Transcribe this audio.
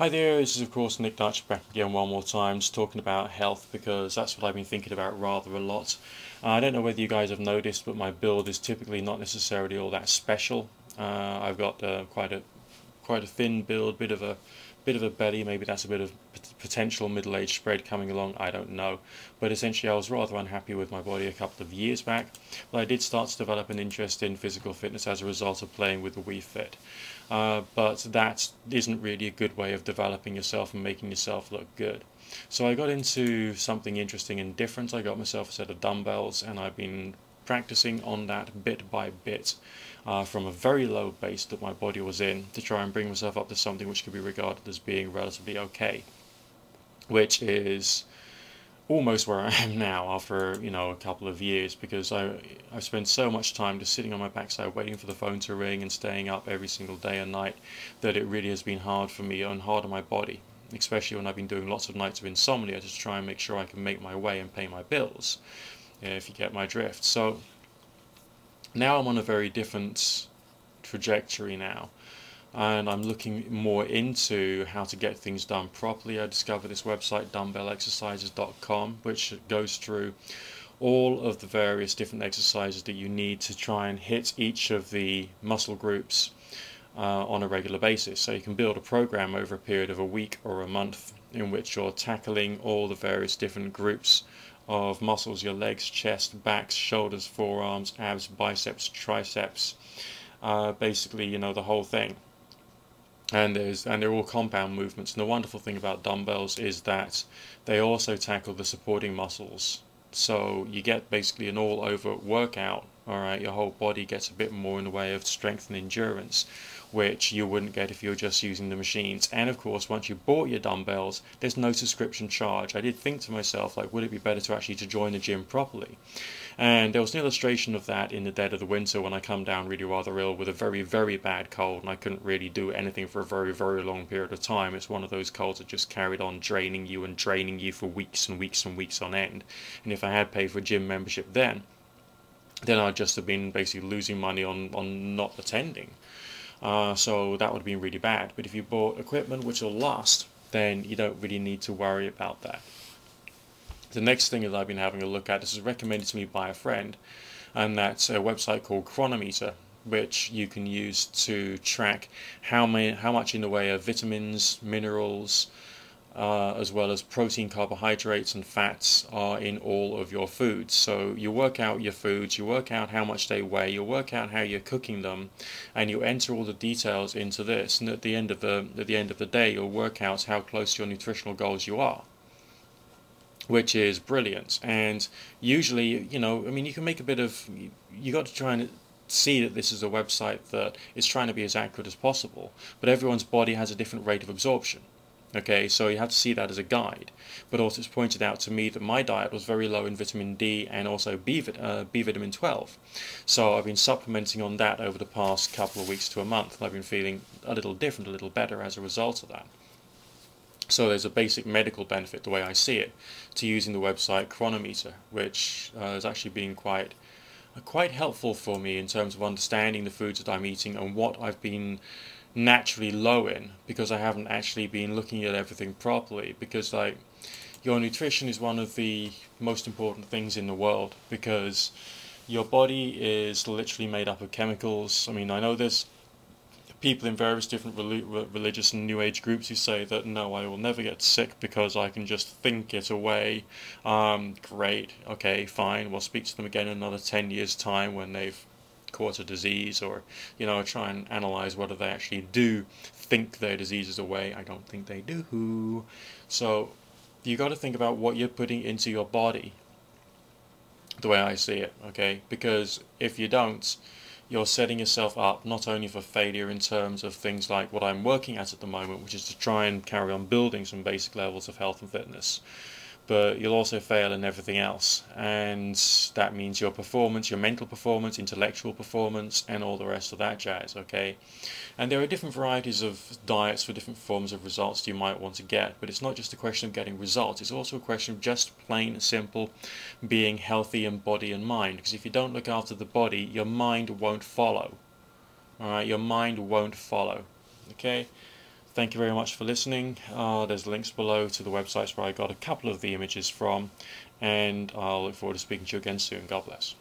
Hi there, this is of course Nick Dutch back again one more time, just talking about health because that's what I've been thinking about rather a lot. I don't know whether you guys have noticed, but my build is typically not necessarily all that special. I've got quite a thin build, bit of a belly. Maybe that's a bit of potential middle age spread coming along. I don't know, but essentially I was rather unhappy with my body a couple of years back. But I did start to develop an interest in physical fitness as a result of playing with the Wii Fit. But that isn't really a good way of developing yourself and making yourself look good. So I got into something interesting and different. I got myself a set of dumbbells and I've been practicing on that bit by bit from a very low base that my body was in to try and bring myself up to something which could be regarded as being relatively okay, which is almost where I am now after a couple of years because I've spent so much time just sitting on my backside waiting for the phone to ring and staying up every single day and night that it really has been hard for me and hard on my body, especially when I've been doing lots of nights of insomnia to try and make sure I can make my way and pay my bills, if you get my drift. So now I'm on a very different trajectory now, and I'm looking more into how to get things done properly. I discovered this website, dumbbellexercises.com, which goes through all of the various different exercises that you need to try and hit each of the muscle groups on a regular basis. So you can build a program over a period of a week or a month in which you're tackling all the various different groups of muscles: your legs, chest, backs, shoulders, forearms, abs, biceps, triceps, basically, the whole thing. And they're all compound movements. And the wonderful thing about dumbbells is that they also tackle the supporting muscles. So you get basically an all-over workout. All right, your whole body gets a bit more in the way of strength and endurance, which you wouldn't get if you're just using the machines. And of course, once you bought your dumbbells, there's no subscription charge. I did think to myself, like, would it be better to actually join the gym properly? And there was an illustration of that in the dead of the winter when I come down really rather ill with a very, very bad cold, and I couldn't really do anything for a very, very long period of time. It's one of those colds that just carried on draining you and draining you for weeks and weeks and weeks on end. And if I had paid for a gym membership then I'd just have been basically losing money on not attending. So that would have been really bad. But if you bought equipment which will last, then you don't really need to worry about that. The next thing that I've been having a look at, this is recommended to me by a friend, and that's a website called Chronometer, which you can use to track how much in the way of vitamins, minerals, as well as protein, carbohydrates, and fats are in all of your foods. So you work out your foods, you work out how much they weigh, you work out how you're cooking them, and you enter all the details into this. And at the end of the day, you'll work out how close to your nutritional goals you are, which is brilliant. And usually, you can make a bit of, you got to try and see that this is a website that is trying to be as accurate as possible, but everyone's body has a different rate of absorption. Okay, so you have to see that as a guide. But also it's pointed out to me that my diet was very low in vitamin D and also B vitamin 12. So I've been supplementing on that over the past couple of weeks to a month, and I've been feeling a little different, a little better as a result of that. So there's a basic medical benefit, the way I see it, to using the website Chronometer, which has actually been quite helpful for me in terms of understanding the foods that I'm eating and what I've been naturally low in, because I haven't actually been looking at everything properly. Because your nutrition is one of the most important things in the world, because your body is literally made up of chemicals. I mean, I know there's people in various different religious and new age groups who say that no, I will never get sick because I can just think it away. Great, okay, fine, we'll speak to them again in another 10 years time when they've caught a disease, or try and analyze whether they actually do think their diseases away. I don't think they do. So you got to think about what you're putting into your body, the way I see it, okay? Because if you don't, you're setting yourself up not only for failure in terms of things like what I'm working at the moment, which is to try and carry on building some basic levels of health and fitness, but you'll also fail in everything else. And that means your performance, your mental performance, intellectual performance, and all the rest of that jazz, okay? And there are different varieties of diets for different forms of results you might want to get, but it's not just a question of getting results, it's also a question of just plain and simple being healthy in body and mind. Because if you don't look after the body, your mind won't follow. Alright, your mind won't follow. Okay? Thank you very much for listening. There's links below to the websites where I got a couple of the images from, and I'll look forward to speaking to you again soon. God bless.